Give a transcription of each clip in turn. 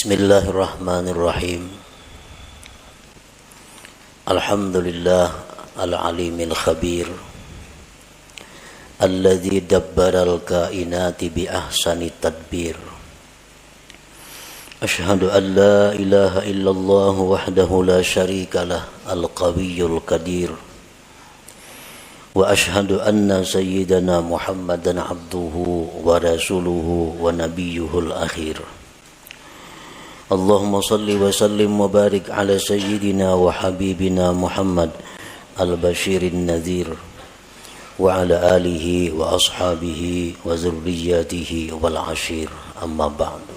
Bismillahirrahmanirrahim. Alhamdulillah al-alimil khabir alladzi dabbaral kainati bi ahsani tadbir. Ashhadu an la ilaha illallah wahdahu la syarika lah al-qawiyyul qadir. Wa ashhadu anna sayyidana Muhammadan abduhu wa rasuluhu wa nabiyyuhul akhir. Allahumma salli wa sallim wa barik ala sayyidina wa habibina Muhammad al-bashirin nadhir wa ala alihi wa ashabihi wa zurriyatihi wal ashir, amma ba'du.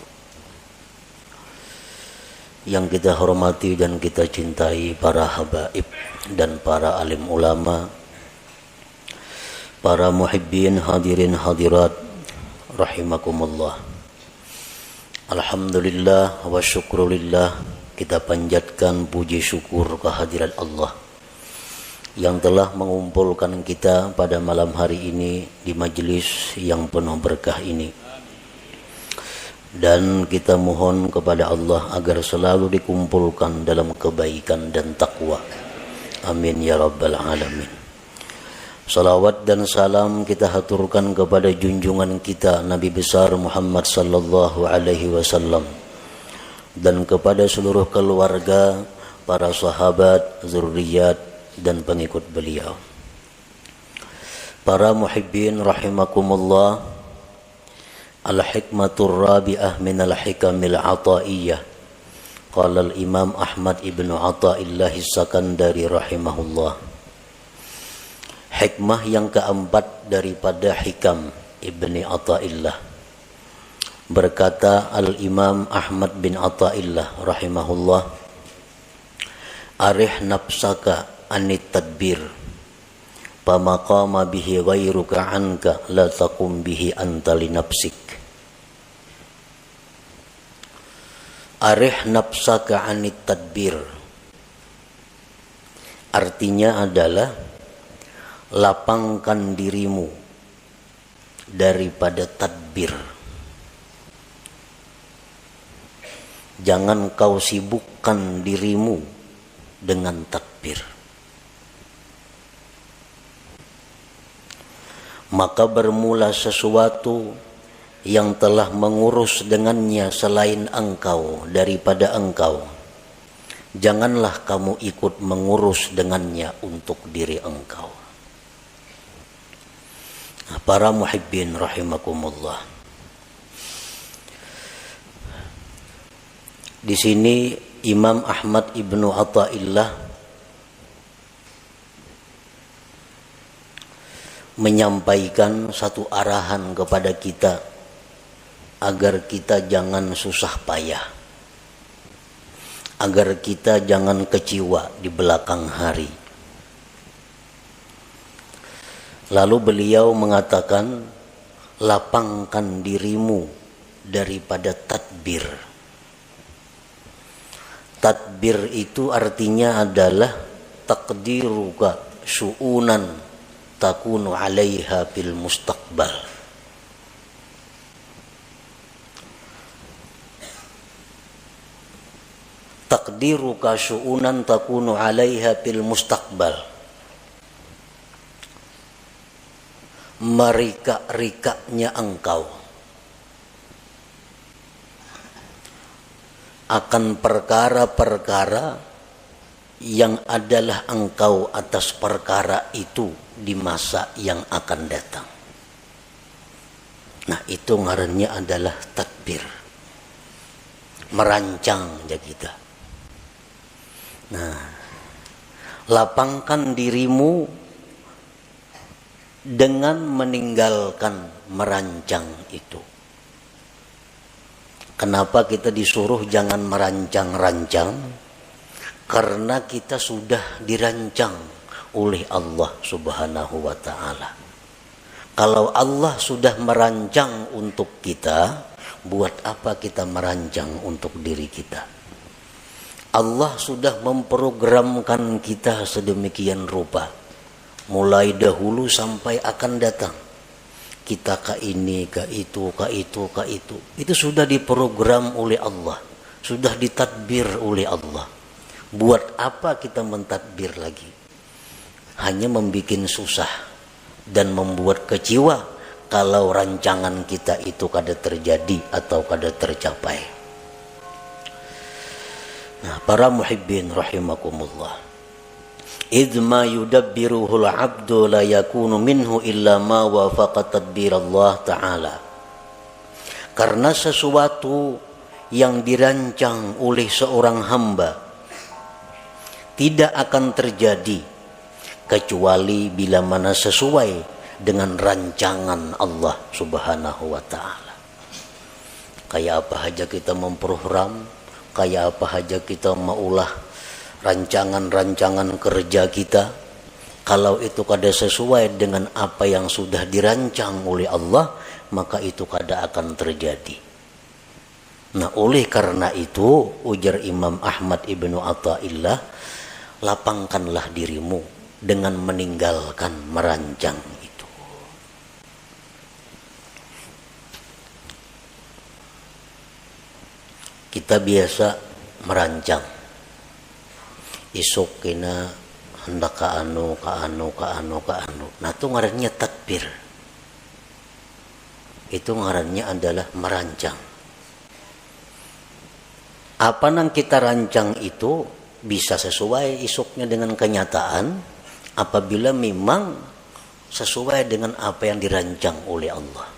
Yang kita hormati dan kita cintai para habaib dan para alim ulama, para muhibbin hadirin hadirat rahimakumullah. Alhamdulillah wa syukrulillah, kita panjatkan puji syukur kehadirat Allah yang telah mengumpulkan kita pada malam hari ini di majelis yang penuh berkah ini. Dan kita mohon kepada Allah agar selalu dikumpulkan dalam kebaikan dan takwa. Amin ya rabbal alamin. Salawat dan salam kita haturkan kepada junjungan kita Nabi besar Muhammad sallallahu alaihi wasallam dan kepada seluruh keluarga, para sahabat, zurriyat dan pengikut beliau. Para muhibbin rahimakumullah, al-hikmatur rabi'ah minal hikamil ataiyah. Qala al-Imam Ahmad ibnu Athaillah as-Sakandari rahimahullah. Hikmah yang keempat daripada hikam Ibni Athaillah. Berkata Al-Imam Ahmad bin Athaillah rahimahullah, arih nafsaka anit tadbir, pamaqama bihi ghairuka anka la taqum bihi anta li nafsik. Arih nafsaka anit tadbir artinya adalah lapangkan dirimu daripada tadbir. Jangan kau sibukkan dirimu dengan tadbir. Maka bermula sesuatu yang telah mengurus dengannya selain engkau daripada engkau. Janganlah kamu ikut mengurus dengannya untuk diri engkau. Para muhibbin rahimakumullah, di sini Imam Ahmad ibnu Athaillah menyampaikan satu arahan kepada kita agar kita jangan susah payah, agar kita jangan kecewa di belakang hari. Lalu beliau mengatakan, lapangkan dirimu daripada tadbir. Tadbir itu artinya adalah taqdiruka syu'unan takunu 'alaiha fil mustaqbal. Taqdiruka syu'unan takunu 'alaiha fil mustaqbal. Merika-rikanya engkau akan perkara-perkara yang adalah engkau atas perkara itu di masa yang akan datang. Nah, itu ngarannya adalah tadbir, merancang ya kita. Nah, lapangkan dirimu dengan meninggalkan merancang itu. Kenapa kita disuruh jangan merancang-rancang? Karena kita sudah dirancang oleh Allah Subhanahu wa ta'ala. Kalau Allah sudah merancang untuk kita, buat apa kita merancang untuk diri kita? Allah sudah memprogramkan kita sedemikian rupa, mulai dahulu sampai akan datang. Kita ke ini, ke itu, ke itu, ke itu. Itu sudah diprogram oleh Allah sudah ditadbir oleh Allah. Buat apa kita mentadbir lagi? Hanya membuat susah dan membuat kecewa kalau rancangan kita itu kada terjadi atau kada tercapai. Nah, para muhibbin rahimakumullah, idh ma yudabbiruhul abdu la yakunu minhu illa ma wafaqa tadbir Allah ta'ala. Karena sesuatu yang dirancang oleh seorang hamba tidak akan terjadi kecuali bila mana sesuai dengan rancangan Allah Subhanahu wa ta'ala. Kayak apa aja kita memprogram, kayak apa aja kita maulah rancangan-rancangan kerja kita, kalau itu kada sesuai dengan apa yang sudah dirancang oleh Allah, maka itu kada akan terjadi. Nah, oleh karena itu ujar Imam Ahmad ibnu Athaillah, lapangkanlah dirimu dengan meninggalkan merancang itu. Kita biasa merancang, isuk kena hendak ka anu. Nah, itu ngarannya tadbir. Itu ngarannya adalah merancang. Apa yang kita rancang itu bisa sesuai isuknya dengan kenyataan apabila memang sesuai dengan apa yang dirancang oleh Allah.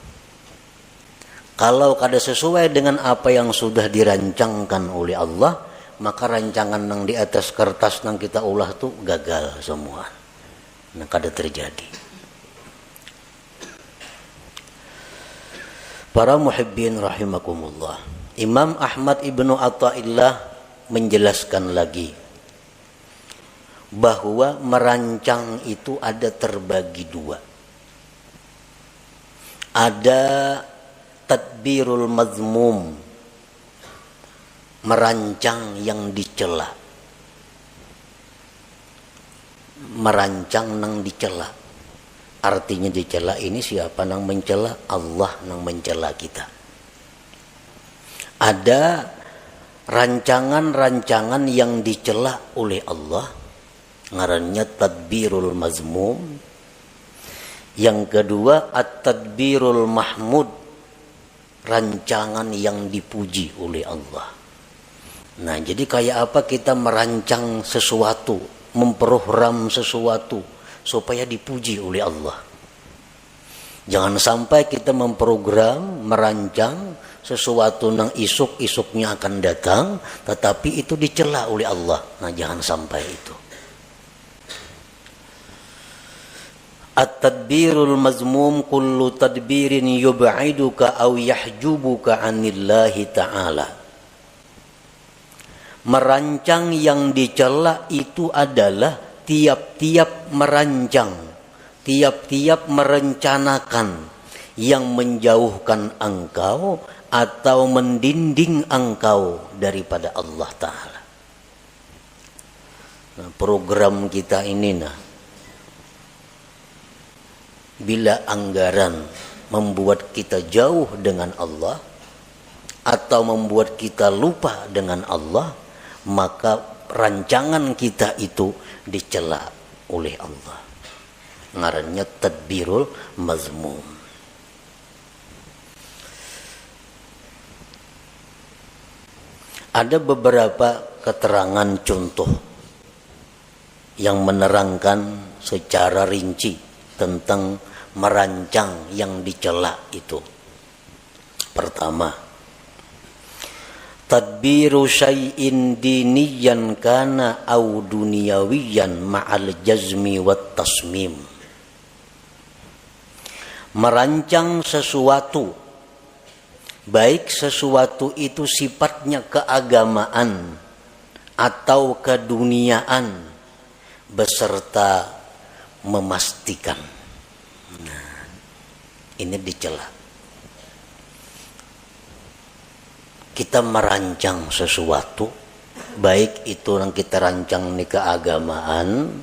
Kalau kada sesuai dengan apa yang sudah dirancangkan oleh Allah, maka rancangan yang di atas kertas yang kita ulah tuh gagal semua. Nah, kada terjadi. Para muhibbin rahimakumullah, Imam Ahmad ibnu Athaillah menjelaskan lagi bahwa merancang itu ada terbagi dua. Ada tadbirul mazmum, merancang yang dicela. Merancang yang dicela. Artinya dicela ini siapa yang mencela? Allah yang mencela kita. Ada rancangan-rancangan yang dicela oleh Allah, ngarannya tadbirul mazmum. Yang kedua at-tadbirul mahmud, rancangan yang dipuji oleh Allah. Nah, jadi kayak apa kita merancang sesuatu, memprogram sesuatu supaya dipuji oleh Allah. Jangan sampai kita memprogram, merancang sesuatu yang isuk-isuknya akan datang, tetapi itu dicela oleh Allah. Nah, jangan sampai itu. At-tadbirul mazmum kullu tadbirin yub'iduka aw yahjubuka 'anillahi ta'ala. Merancang yang dicela itu adalah tiap-tiap merancang, tiap-tiap merencanakan yang menjauhkan engkau atau mendinding engkau daripada Allah Ta'ala. Nah, program kita ini, bila anggaran membuat kita jauh dengan Allah atau membuat kita lupa dengan Allah, maka rancangan kita itu dicela oleh Allah. Ngarannya tadbirul mazmum. Ada beberapa keterangan contoh yang menerangkan secara rinci tentang merancang yang dicela itu. Pertama, tadbiru syai'in diniyan kana au duniyawiyan ma'al jazmi wat tasmim. Merancang sesuatu, baik sesuatu itu sifatnya keagamaan atau keduniaan, beserta memastikan. Nah, ini dicela. Kita merancang sesuatu, baik itu yang kita rancang di keagamaan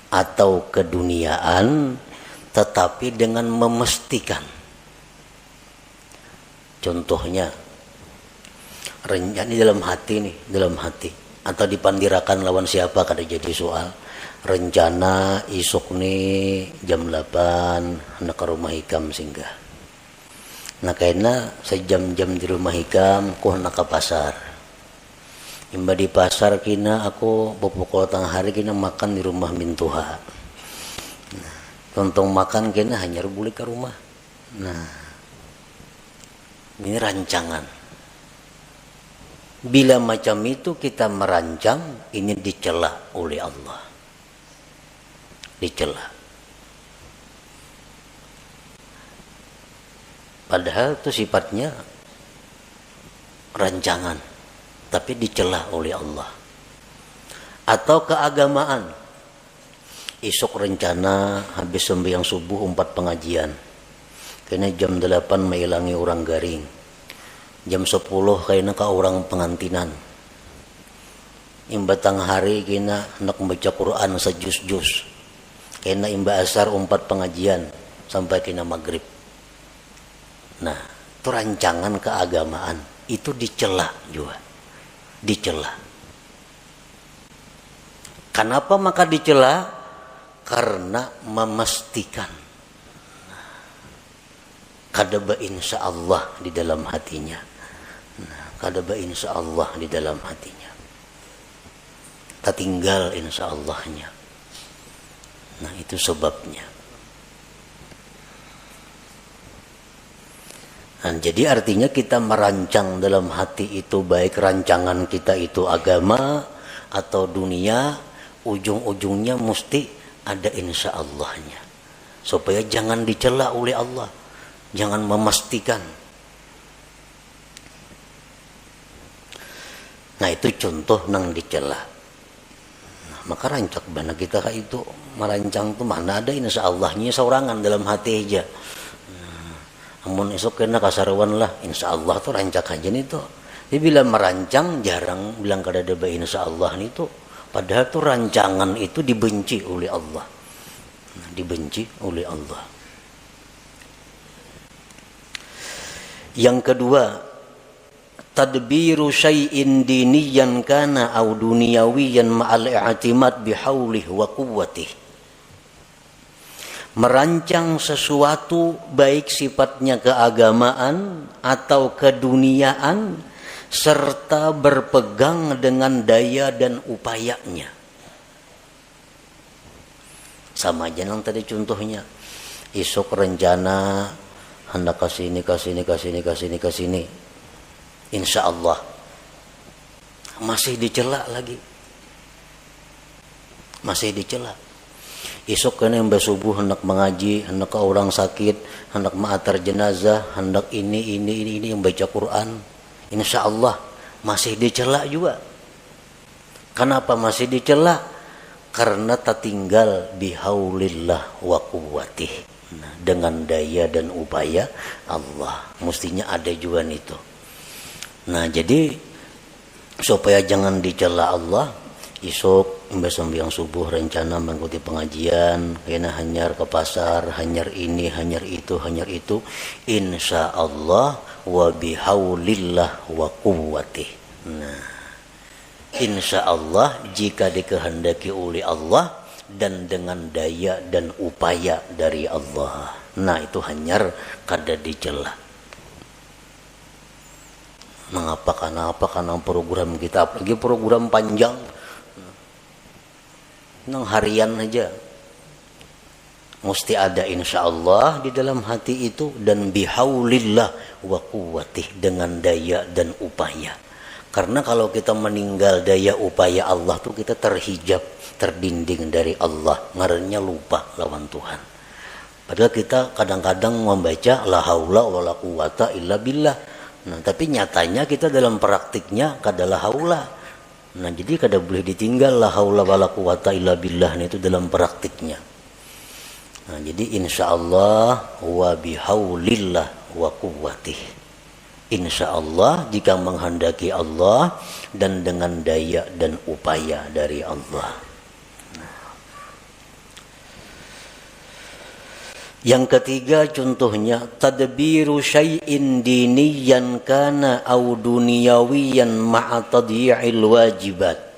atau keduniaan, tetapi dengan memastikan. Contohnya, Rencana dalam hati nih, dalam hati. Atau dipandirakan lawan siapa kada jadi soal. Rencana isuk nih jam 8 hendak ke rumah Hikam singgah. Nah karena sejam-jam di rumah Hikam ku hendak ke pasar. Imba di pasar kina aku pokok tengah hari kina makan di rumah Mintuha. Nah, tontong makan kina hanya boleh ke rumah. Nah, ini rancangan. Bila macam itu kita merancang, ini dicela oleh Allah. Dicela. Padahal itu sifatnya rancangan, tapi dicela oleh Allah. Atau keagamaan. Esok rencana habis sembahyang subuh 4 pengajian. Kena jam 8 mailangi orang garing. Jam 10 kayaknya ke orang pengantinan. Imba tang hari kena hendak membaca Quran sejus-jus. Kena imba asar 4 pengajian sampai kena maghrib. Nah, itu rancangan keagamaan. Itu dicela juga. Dicela. Kenapa maka dicela? Karena memastikan kadaba insya Allah di dalam hatinya. Kadaba insya Allah di dalam hatinya. Tak tinggal insya Allahnya. Nah itu sebabnya. Nah, jadi artinya kita merancang dalam hati itu, baik rancangan kita itu agama atau dunia, ujung-ujungnya mesti ada insya Allahnya. Supaya jangan dicela oleh Allah. Jangan memastikan. Nah itu contoh nang dicela. Nah, maka rancak bana kita itu merancang tuh mana ada insya Allahnya seorangan dalam hati aja. Amun esok kena kasarawan lah, insya Allah tuh rancak aja nih tuh. Jadi bila merancang jarang bilang kada ada insya Allah nih tuh. Padahal tuh rancangan itu dibenci oleh Allah. Dibenci oleh Allah. Yang kedua, tadbiru syai'in diniyan kana au duniyawiyan ma'al i'timad bihaulih wa quwwatih. Merancang sesuatu baik sifatnya keagamaan atau keduniaan serta berpegang dengan daya dan upayanya. Sama aja yang tadi contohnya. Esok rencana hendak kasini. Insya Allah masih dicela lagi. Masih dicela. Esok kena yang subuh hendak mengaji, hendak ke orang sakit, hendak ma'atar jenazah, hendak ini yang baca Quran. Insya Allah masih dicela juga. Kenapa masih dicela? Karena tak tinggal bihaulillah wa quwwatih. Nah, dengan daya dan upaya Allah. Mestinya ada juga itu. Nah jadi supaya jangan dicela Allah, esok sembahyang subuh rencana mengikuti pengajian, kena hanyar ke pasar, hanyar ini, hanyar itu, insya Allah wa bihaulillah wa quwwatih. Nah, insya Allah jika dikehendaki oleh Allah dan dengan daya dan upaya dari Allah. Nah itu hanyar kada dicela. Mengapa karena program kita, apalagi program panjang, nang harian aja, mesti ada insya Allah di dalam hati itu dan bihaulillah wa quwwatih dengan daya dan upaya. Karena kalau kita meninggal daya upaya Allah tuh kita terhijab, terdinding dari Allah, ngarannya lupa lawan Tuhan. Padahal kita kadang-kadang membaca la haula wala quwata illa billah. Nah, tapi nyatanya kita dalam praktiknya kada la haula. Nah, jadi kada boleh ditinggal la haula wala quwata illa billah itu dalam praktiknya. Nah, jadi insyaallah wa bihaulillah wa quwwatih. Insyaallah jika menghendaki Allah dan dengan daya dan upaya dari Allah. Yang ketiga contohnya tadbiru syai'in diniyan kana au duniyawiyan ma'a tadyi'il wajibat.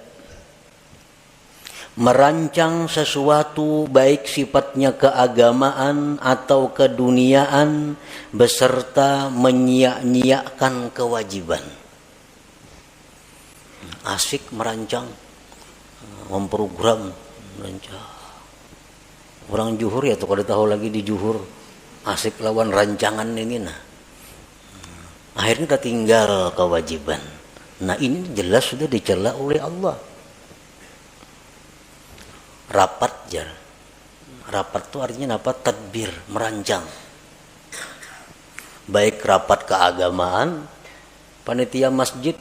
Merancang sesuatu baik sifatnya keagamaan atau keduniaan beserta menyia-nyiakan kewajiban. Asik merancang, memprogram, merancang. Orang Juhur ya tuh kalau tahu lagi di Juhur asik lawan rancangan ini nah. Akhirnya tertinggal kewajiban. Nah ini jelas sudah dicela oleh Allah. Rapat jar. Rapat itu artinya apa? Tadbir, merancang. Baik rapat keagamaan, panitia masjid,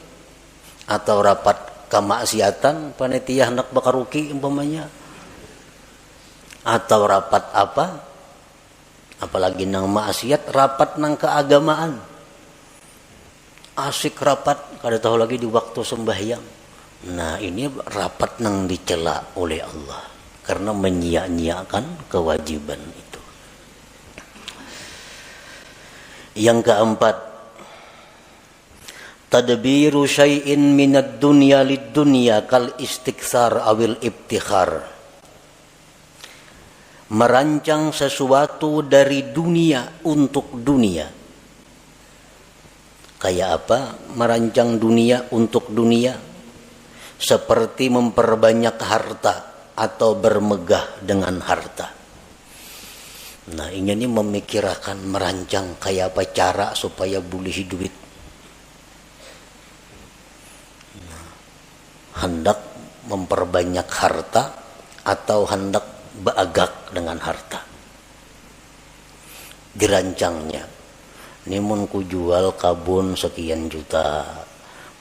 atau rapat kemaksiatan, panitia hendak bakaruki umpamanya. Atau rapat apa? Apalagi nang maksiat, rapat nang keagamaan. Asik rapat, kada tahu lagi di waktu sembahyang. Nah ini rapat nang dicela oleh Allah karena menyia-nyiakan kewajiban itu. Yang keempat, tadbiru syai'in minad dunya lid dunya kal istiksar awil ibtikhar. Merancang sesuatu dari dunia untuk dunia. Kayak apa? Merancang dunia untuk dunia. Seperti memperbanyak harta atau bermegah dengan harta. Nah ini memikirkan, merancang kayak apa cara supaya boleh duit. Nah, hendak memperbanyak harta atau hendak beagak dengan harta. Dirancangnya. Nimun ku jual kabun sekian juta.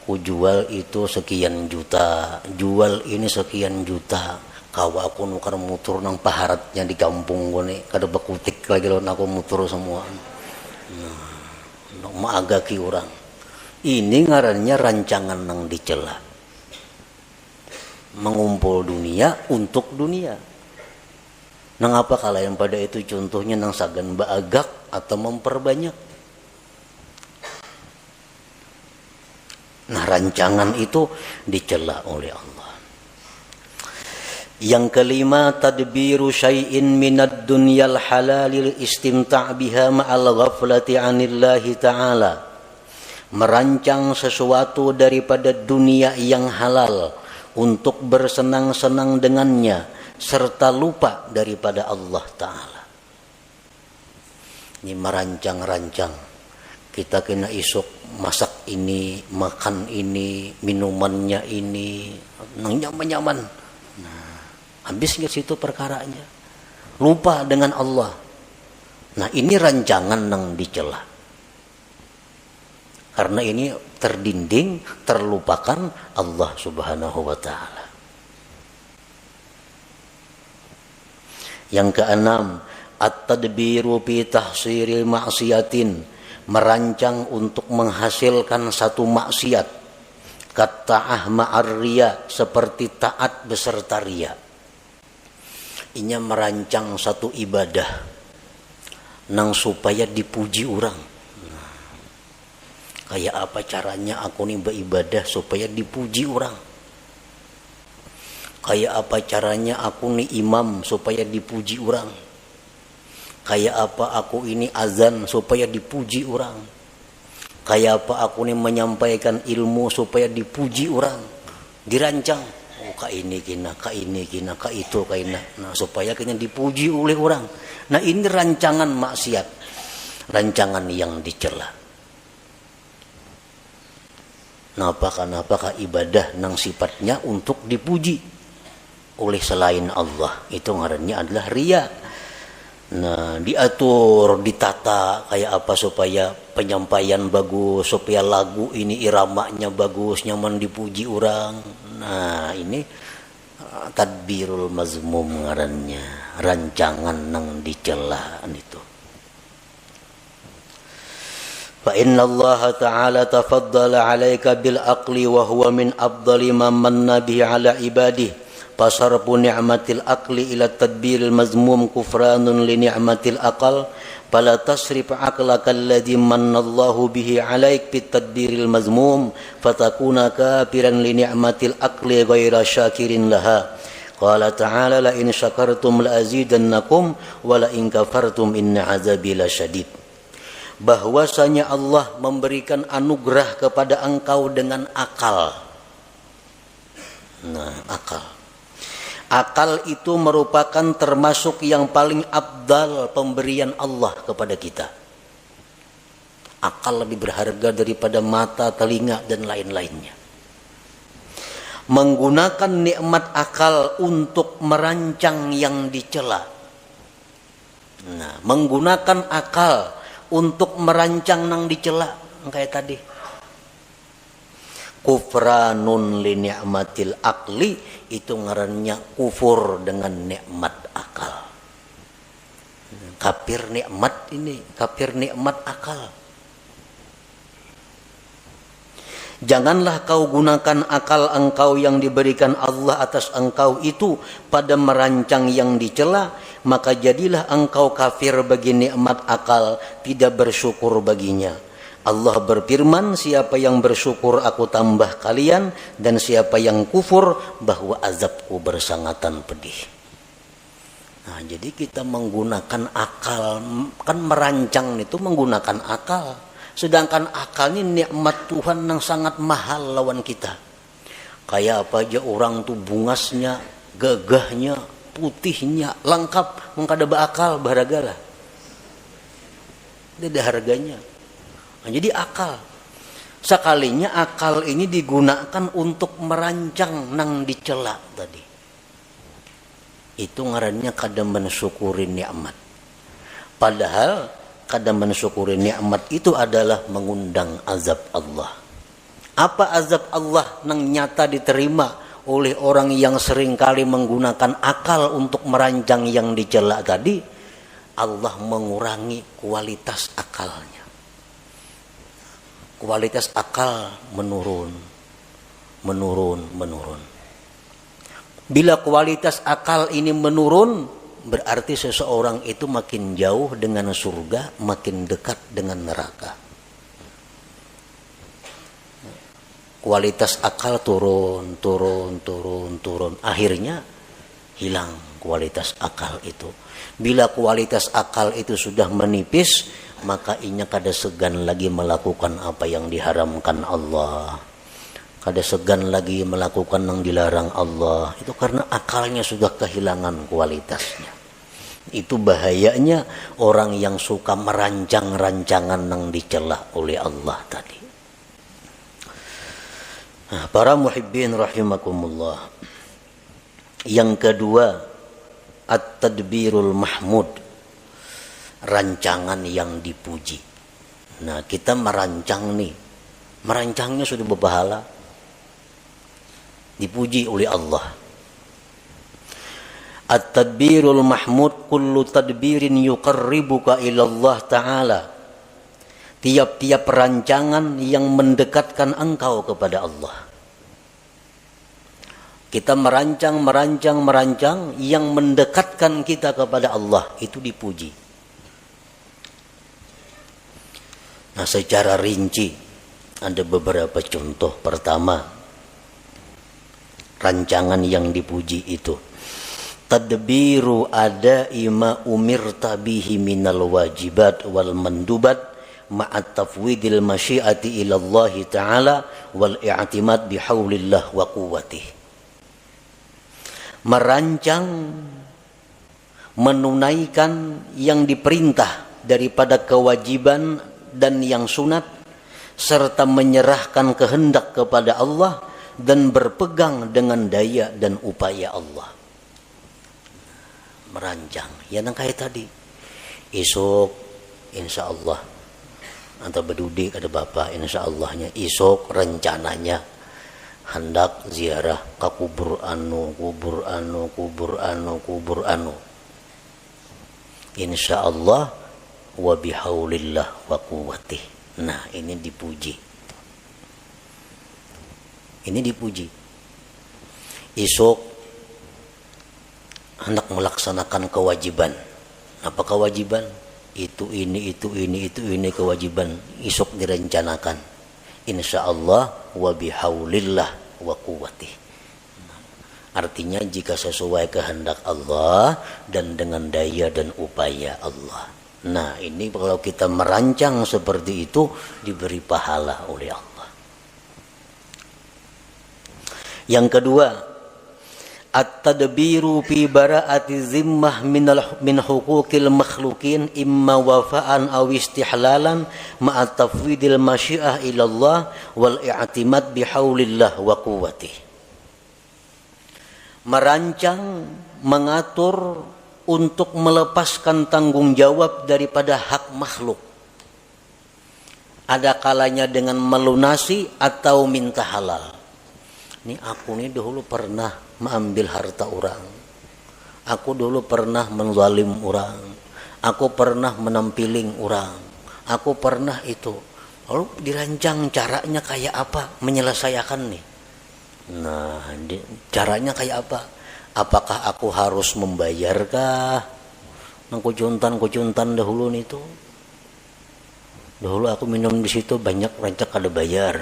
Ku jual itu sekian juta. Jual ini sekian juta. Kawa aku nukar mutur nang paharatnya di kampung gue nih. Kada bakutik lagi lo aku mutur semua. Nah, maagaki orang. Ini ngarannya rancangan nang dicela. Mengumpul dunia untuk dunia. Nang apa kala yang pada itu contohnya nang sagan baagak atau memperbanyak. Nah rancangan itu dicela oleh Allah. Yang kelima, tadbiru syai'in minad dunyal halalil istimta' biha ma'al ghaflati 'anillahi ta'ala. Merancang sesuatu daripada dunia yang halal untuk bersenang-senang dengannya serta lupa daripada Allah Ta'ala. Ini merancang-rancang. Kita kena isuk masak ini, makan ini, minumannya ini, nyaman-nyaman. Nah, habis ke situ perkaranya. Lupa dengan Allah. Nah ini rancangan yang dicela. Karena ini terdinding, terlupakan Allah Subhanahu wa Ta'ala. Yang keenam, at-tadbiru fi tahsiril maksiatin, merancang untuk menghasilkan satu maksiat. Katta'ah ma'ar riya, seperti taat beserta riya. Inya merancang satu ibadah nang supaya dipuji orang. Nah, kayak apa caranya aku nih beribadah supaya dipuji orang? Kayak apa caranya aku nih imam supaya dipuji orang? Kayak apa aku ini azan supaya dipuji orang? Kayak apa aku nih menyampaikan ilmu supaya dipuji orang? Dirancang. Oh, ka ini kina, ka ini kina, ka itu kina. Nah, supaya kena dipuji oleh orang. Nah, ini rancangan maksiat. Rancangan yang dicela. Nah, apakah ibadah nang sifatnya untuk dipuji oleh selain Allah, itu ngarannya adalah riya. Nah diatur, ditata kayak apa supaya penyampaian bagus, supaya lagu ini iramanya bagus, nyaman dipuji orang. Nah ini tadbirul mazmum ngarannya, rancangan nang dicela itu. Fa inna Allah Ta'ala tafaddala 'alaika bil aqli wa huwa min afdali man manna bihi 'ala ibadihi. Fasarfu ni'matil aqli ila tadbiril mazmum kufranun li ni'matil aqal. Fala tasrif aqlaka alladhi mannallahu bihi 'alaik bit tadbiril mazmum fatakuna kafiran li ni'matil aqli ghaira syakirin laha. Qala ta'ala la in syakartum la azidannakum wa la in kafartum inna 'adzabi lasyadid. Bahwasanya Allah memberikan anugerah kepada engkau dengan akal. Nah, akal. Akal itu merupakan termasuk yang paling afdal pemberian Allah kepada kita. Akal lebih berharga daripada mata, telinga, dan lain-lainnya. Menggunakan nikmat akal untuk merancang yang dicela. Nah, menggunakan akal untuk merancang yang dicela, kayak tadi. Kufranun li ni'matil akli, itu ngarannya kufur dengan nikmat akal. Kafir nikmat ini, kafir nikmat akal. Janganlah kau gunakan akal engkau yang diberikan Allah atas engkau itu pada merancang yang dicela, maka jadilah engkau kafir bagi nikmat akal, tidak bersyukur baginya. Allah berfirman, siapa yang bersyukur aku tambah kalian, dan siapa yang kufur bahwa azabku bersangatan pedih. Nah, jadi kita menggunakan akal, kan merancang itu menggunakan akal. Sedangkan akal ini nikmat Tuhan yang sangat mahal lawan kita. Kayak apa aja orang tuh bungasnya, gagahnya, putihnya, lengkap, mengkada beakal, berhargalah. Dia ada harganya. Nah, jadi akal. Sekalinya akal ini digunakan untuk merancang nang dicela tadi. Itu ngarannya kada mensyukuri nikmat. Padahal kada mensyukuri nikmat itu adalah mengundang azab Allah. Apa azab Allah nang nyata diterima oleh orang yang seringkali menggunakan akal untuk merancang yang dicela tadi? Allah mengurangi kualitas akalnya. Kualitas akal menurun. Bila kualitas akal ini menurun, berarti seseorang itu makin jauh dengan surga, makin dekat dengan neraka. Kualitas akal turun. Akhirnya hilang kualitas akal itu. Bila kualitas akal itu sudah menipis, maka inya kada segan lagi melakukan apa yang diharamkan Allah. Kada segan lagi melakukan yang dilarang Allah. Itu karena akalnya sudah kehilangan kualitasnya. Itu bahayanya orang yang suka merancang rancangan yang dicela oleh Allah tadi. Nah, para muhibbin rahimakumullah. Yang kedua, at-tadbirul mahmud, rancangan yang dipuji. Nah, kita merancang nih, merancangnya sudah berpahala, dipuji oleh Allah. At-tadbirul mahmud kullu tadbirin yuqarribuka ila Allah Ta'ala. Tiap-tiap rancangan yang mendekatkan engkau kepada Allah. Kita merancang yang mendekatkan kita kepada Allah, itu dipuji. Nah, secara rinci ada beberapa contoh. Pertama, rancangan yang dipuji itu tadbiru ada'i ma umirta bihi minal wajibat wal mandubat ma'at tafwidil masyiati ila Allah Ta'ala wal i'timad bihaulillah wa quwwatih. Merancang, menunaikan yang diperintah daripada kewajiban dan yang sunat, serta menyerahkan kehendak kepada Allah dan berpegang dengan daya dan upaya Allah. Merancang, ya nang kayak tadi. Esok insya Allah, atau bedudik ada bapak insya Allahnya, esok rencananya hendak ziarah ke kubur anu. Insya Allah wa bihaulillah wa quwwatih. Nah, ini dipuji. Esok hendak melaksanakan kewajiban. Apa kewajiban? Itu ini kewajiban isuk direncanakan. Insyaallah wa bihaulillah wa quwwatih. Artinya jika sesuai kehendak Allah dan dengan daya dan upaya Allah. Nah, ini kalau kita merancang seperti itu diberi pahala oleh Allah. Yang kedua, at-tadbiru fi bara'ati zimmah min huquqil makhluqin imma wafa'an aw istihlalan ma'a tafwidil masyiah ila Allah wal i'timad bihaulillah wa quwwatih. Merancang, mengatur untuk melepaskan tanggung jawab daripada hak makhluk. Ada kalanya dengan melunasi atau minta halal. Ini aku nih dulu pernah mengambil harta orang. Aku dulu pernah menzalim orang. Aku pernah menampiling orang. Aku pernah itu. Lalu dirancang caranya kayak apa menyelesaikan nih. Nah, caranya kayak apa? Apakah aku harus membayarkah? Nang kucuntan dahulu nih tuh. Dahulu aku minum di situ banyak rancak ada bayar.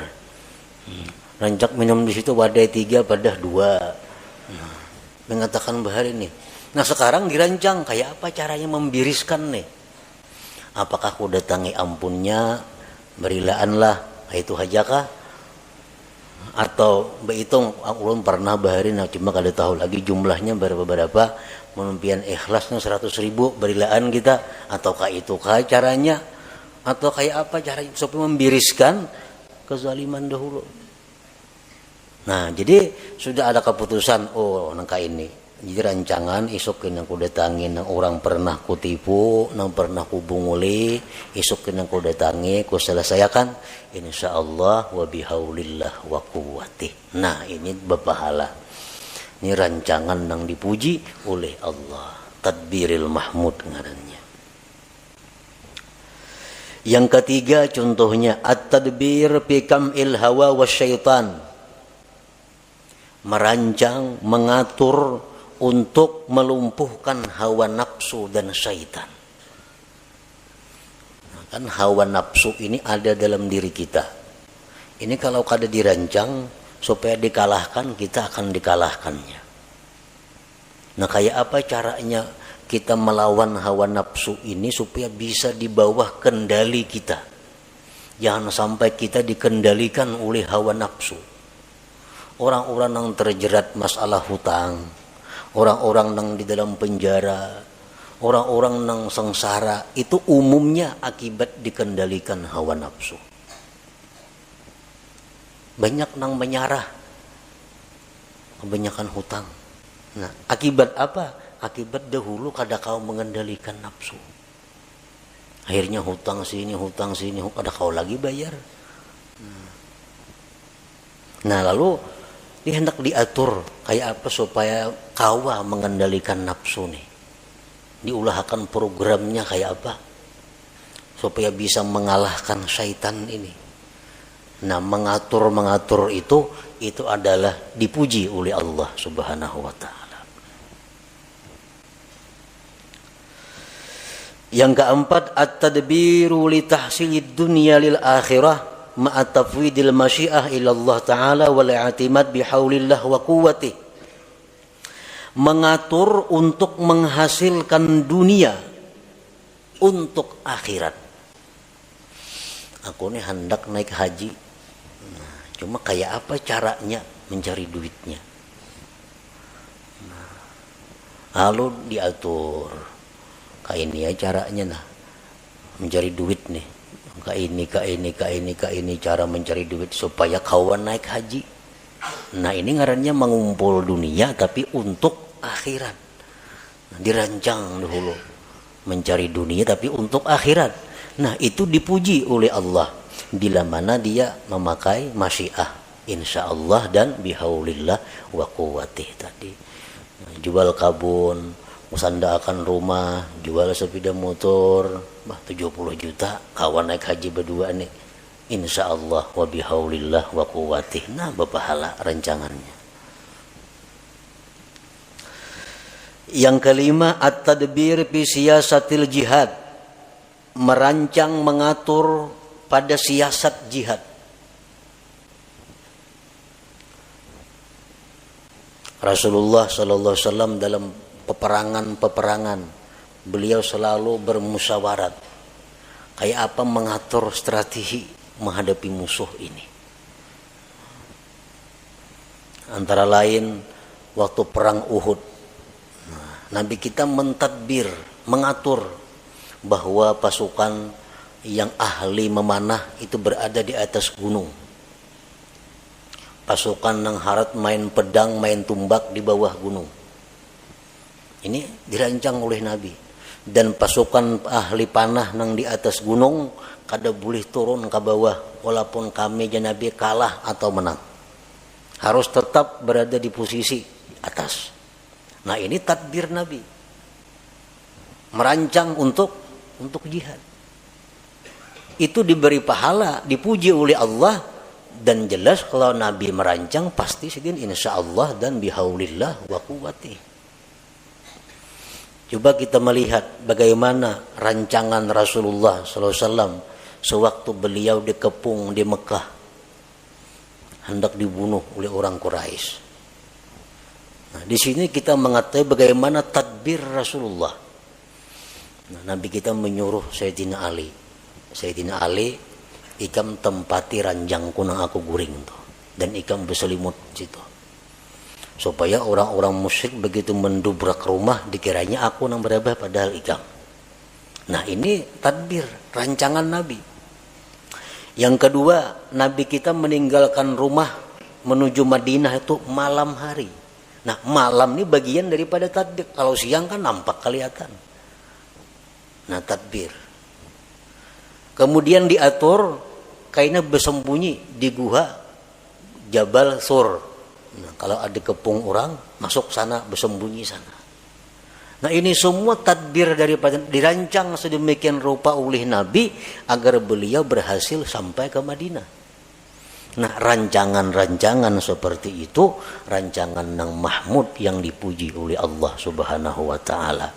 Rancak minum di situ wadai 3 padah 2. Mengatakan bahari nih. Nah, sekarang dirancang kayak apa caranya membiriskan nih? Apakah aku datangi ampunnya, berilaanlah, itu hajakah? Atau berhitung ulun pernah bahari, nah cuma kada tahu lagi jumlahnya berapa menumpian ikhlasnya 100.000 berilaan kita, ataukah itu caranya, atau kayak apa caranya supaya membiriskan kezaliman dahulu. Nah, jadi sudah ada keputusan, oh nangka ini. Jadi rancangan isukin yang ku datangin nang orang pernah ku tipu, nang pernah ku bunguli, isukin yang ku datangi, ku selesaikan, insyaallah wa bihaulillah wa quwwatih. Nah, ini berpahala. Ini rancangan nang dipuji oleh Allah. Tadbiril Mahmud ngarannya. Yang ketiga contohnya at-tadbir fi kam'il hawa wasyaitan. Merancang, mengatur untuk melumpuhkan hawa nafsu dan syaitan. Nah, kan hawa nafsu ini ada dalam diri kita. Ini kalau kada dirancang supaya dikalahkan, kita akan dikalahkannya. Nah, kayak apa caranya kita melawan hawa nafsu ini supaya bisa di bawah kendali kita? Jangan sampai kita dikendalikan oleh hawa nafsu. Orang-orang yang terjerat masalah hutang, orang-orang yang di dalam penjara, orang-orang yang sengsara, itu umumnya akibat dikendalikan hawa nafsu. Banyak yang menyarah, kebanyakan hutang. Nah, akibat apa? Akibat dahulu kada kau mengendalikan nafsu. Akhirnya hutang sini, kada kau lagi bayar. Nah, lalu ini hendak diatur kayak apa supaya kawa mengendalikan nafsu nih. Diulahkan programnya kayak apa supaya bisa mengalahkan syaitan ini. Nah, mengatur itu adalah dipuji oleh Allah Subhanahu wa taala. Yang keempat, at-tadbiru li tahsilid dunya lil akhirah ma'a tafwidil masyiah ila Allah taala wal i'timad bihaulillah wa quwwatih. Mengatur untuk menghasilkan dunia untuk akhirat. Aku ini hendak naik haji. Nah, cuma kayak apa caranya mencari duitnya? Nah, lalu diatur. Kayak ini ya caranya nah. Mencari duit nih. Ka ini cara mencari duit supaya kawan naik haji. Nah, ini ngarannya mengumpul dunia tapi untuk akhirat. Nah, dirancang dahulu mencari dunia tapi untuk akhirat. Nah, itu dipuji oleh Allah bila mana dia memakai masyiah insyaallah dan bihaulillah wa quwwatih tadi. Nah, jual kabun, musandakan rumah, jual sepeda motor, 70 juta, kawan naik haji berdua nih. Insyaallah wa bihaulillah wa quwwatih. Nah, berpahala rancangannya. Yang kelima, at-tadbir fi siyasatil jihad, merancang mengatur pada siasat jihad. Rasulullah sallallahu alaihi wasallam dalam peperangan beliau selalu bermusyawarat kayak apa mengatur strategi menghadapi musuh ini. Antara lain waktu perang Uhud, Nabi kita mentadbir, mengatur bahwa pasukan yang ahli memanah itu berada di atas gunung. Pasukan yang harat main pedang, main tumbak di bawah gunung. Ini dirancang oleh Nabi. Dan pasukan ahli panah yang di atas gunung kada boleh turun ke bawah walaupun kami dan Nabi kalah atau menang. Harus tetap berada di posisi atas. Nah, ini tadbir Nabi. Merancang untuk jihad. Itu diberi pahala, dipuji oleh Allah. Dan jelas kalau Nabi merancang pasti sidin insyaallah dan bihaulillah wa quwwati. Coba kita melihat bagaimana rancangan Rasulullah SAW sewaktu beliau dikepung di Mekah, hendak dibunuh oleh orang Quraisy. Nah, di sini kita mengetahui bagaimana tadbir Rasulullah. Nah, Nabi kita menyuruh Sayyidina Ali, ikam tempati ranjangku nang aku guring tuh, dan ikam berselimut situ, supaya orang-orang musyrik begitu mendubrak rumah dikiranya aku nang berabah padahal ikam. Nah, ini tadbir rancangan Nabi. Yang kedua, Nabi kita meninggalkan rumah menuju Madinah itu malam hari. Nah, malam ini bagian daripada tadbir. Kalau siang kan nampak kelihatan. Nah, tadbir. Kemudian diatur kainnya bersembunyi di gua Jabal Sur. Nah, kalau ada kepung orang masuk sana, bersembunyi sana. Nah, ini semua tadbir daripada dirancang sedemikian rupa oleh Nabi agar beliau berhasil sampai ke Madinah. Nah, rancangan-rancangan seperti itu rancangan yang mahmud yang dipuji oleh Allah Subhanahu wa taala.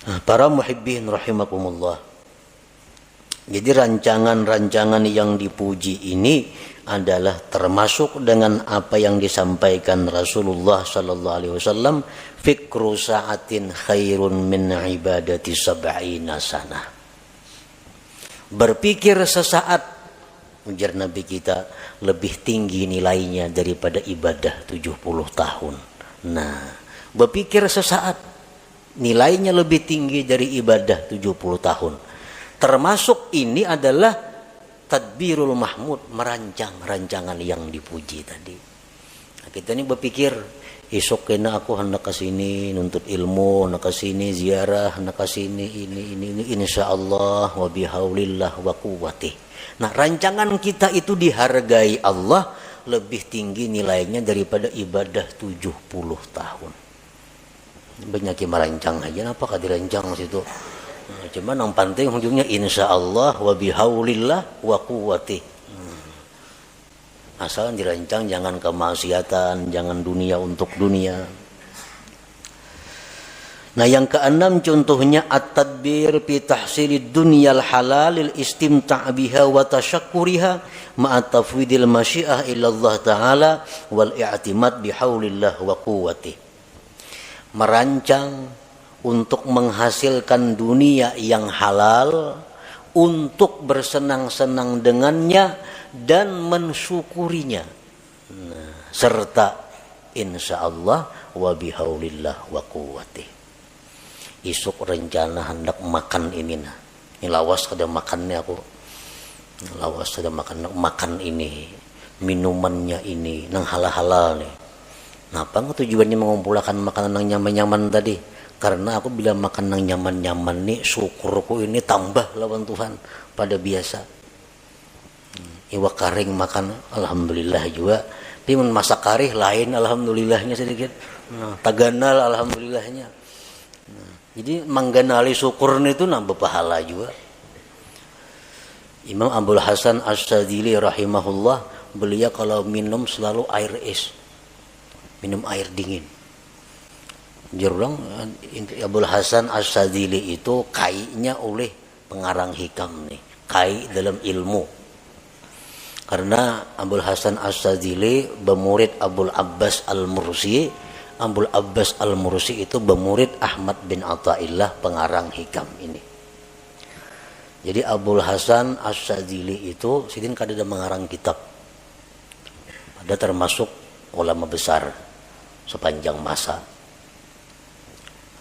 Nah, para muhibbin rahimakumullah. Jadi rancangan-rancangan yang dipuji ini adalah termasuk dengan apa yang disampaikan Rasulullah sallallahu alaihi wasallam, fikru sa'atin khairun min ibadati sab'ina sanah. Berpikir sesaat, ujar Nabi kita, lebih tinggi nilainya daripada ibadah 70 tahun. Nah, berpikir sesaat nilainya lebih tinggi dari ibadah 70 tahun. Termasuk ini adalah tadbirul mahmud, merancang rancangan yang dipuji tadi. Nah, kita ini berpikir esok kena aku hendak ke sini nuntut ilmu, hendak ke sini ziarah, hendak ke sini ini insyaallah wa bihaulillah wa quwwati. Nah, rancangan kita itu dihargai Allah lebih tinggi nilainya daripada ibadah 70 tahun. Banyak yang merancang aja, apakah dirancang situ? Nah, cuman yang penting ujungnya insyaallah wa bihaulillah wa quwwati. Asal dirancang jangan kemaksiatan, jangan dunia untuk dunia. Nah, yang keenam contohnya at-tadbir fi tahsilid dunyal halalil istimta' biha wa tasyakkuriha ma'a tafwidil masyiah ila Allah taala wal i'timad bihaulillah wa quwwati. Merancang untuk menghasilkan dunia yang halal, untuk bersenang-senang dengannya dan mensyukurinya. Nah, serta insyaallah wa bihaulillah wa quwwati. Isuk rencana hendak makan ini nah. Ini lawas kada makannya aku. Lawas kada makan ini, minumannya ini nang halal-halal nih. Napa tujuannya mengumpulkan makanan yang nyaman-nyaman tadi? Karena aku bila makan yang nyaman-nyaman nih, syukurku ini tambah lawan Tuhan pada biasa. Iwa karing makan, alhamdulillah juga. Tapi masak karih lain, alhamdulillahnya sedikit. Nah, taganal, alhamdulillahnya. Nah, jadi mengganali syukur itu nambah pahala juga. Imam Abdul Hasan As-Sadili rahimahullah, beliau kalau minum selalu air es. minum air dingin. Jurang Abul Hasan Asyadzili itu kainya oleh pengarang hikam nih, kai dalam ilmu. Karena Abul Hasan Asyadzili bermurid Abul Abbas Al-Mursi. Abul Abbas Al-Mursi itu bermurid Ahmad bin Athaillah pengarang hikam ini. Jadi Abul Hasan Asyadzili itu sidin kada mengarang kitab. Ada termasuk ulama besar sepanjang masa.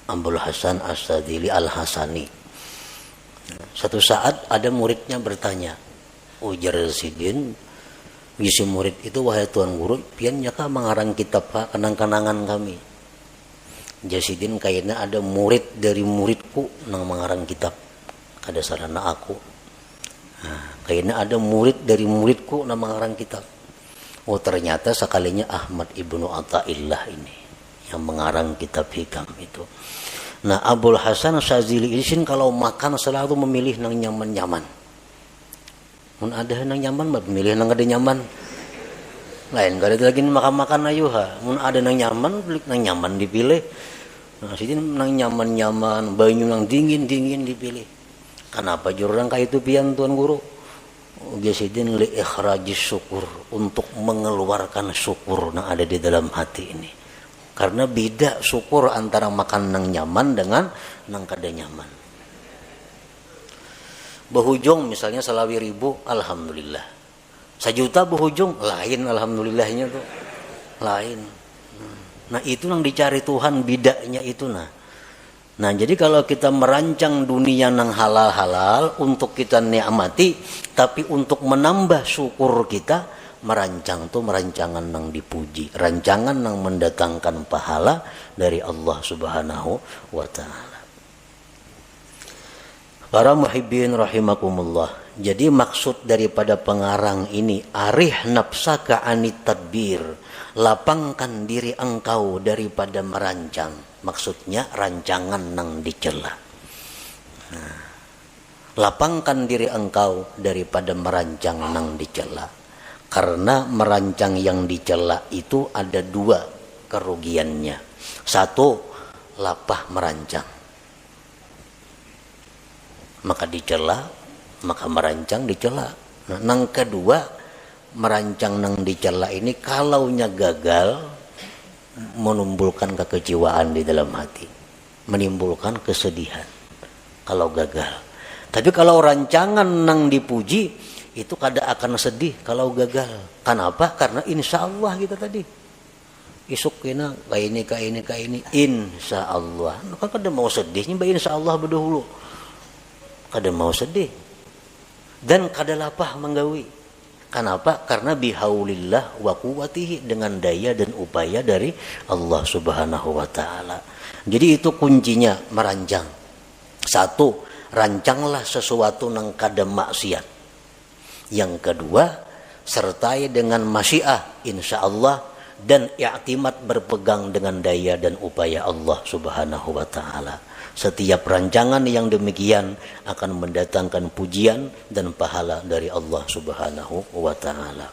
Abul Hasan Asyadzili Al-Hasani. Satu saat ada muridnya bertanya, ujar sidin, bisi murid itu, wahai tuan guru, pian nyaka mengarang kitab pak kenang-kenangan kami. Jasidin kayaknya ada murid dari muridku nang mengarang kitab, kada sarana aku. Nah, kayaknya ada murid dari muridku nang mengarang kitab. Oh ternyata sekalinya Ahmad ibnu Athaillah ini yang mengarang kitab hikam itu. Nah Abul Hasan Asyadzili ini kalau makan selalu memilih nang nyaman-nyaman. Mun ada nang nyaman, memilih nang ada nyaman. Lain kada lagi makan-makan ayo ha. Mun ada nang nyaman, beli nang nyaman dipilih. Nah sini nang nyaman-nyaman, banyu nang dingin-dingin dipilih. Kenapa jurang kayak itu pian tuan guru? Biasidin li ikhrajis syukur, untuk mengeluarkan syukur yang ada di dalam hati ini. Karena beda syukur antara makan nang nyaman dengan nang kada nyaman. Berhujung misalnya selawi ribu, alhamdulillah. 1 juta berhujung, lain alhamdulillahnya tuh. Lain. Nah itu yang dicari Tuhan, bidanya itu nah. Nah jadi kalau kita merancang dunia nang halal-halal untuk kita nikmati, tapi untuk menambah syukur kita, merancang tuh merancangan nang dipuji, rancangan nang mendatangkan pahala dari Allah Subhanahu wa taala. Para muhibbin rahimakumullah. Jadi maksud daripada pengarang ini, arih nafsaka anit tadbir, lapangkan diri engkau daripada merancang. Maksudnya rancangan nang dicela. Nah, lapangkan diri engkau daripada merancang nang dicela. Karena merancang yang dicela itu ada 2 kerugiannya. 1, lapah merancang. Maka dicela, maka merancang dicela. Nah, nang kedua, merancang nang dicela ini kalaunya gagal, menimbulkan kekecewaan di dalam hati, menimbulkan kesedihan kalau gagal. Tapi kalau rancangan nang dipuji, itu kada akan sedih kalau gagal. Kenapa? Karena insya Allah kita tadi isuk kena kayak ini insya Allah. Maka kada mau sedihnya, insya Allah berdahulu. Kada mau sedih dan kada lapah menggawi. Kenapa? Karena bihaulillah wa quwwatihi, dengan daya dan upaya dari Allah Subhanahu wa taala. Jadi itu kuncinya merancang. 1, rancanglah sesuatu nang kada maksiat. Yang kedua, sertai dengan masyiah insyaallah dan i'timad, berpegang dengan daya dan upaya Allah Subhanahu wa taala. Setiap rancangan yang demikian akan mendatangkan pujian dan pahala dari Allah Subhanahu wa taala.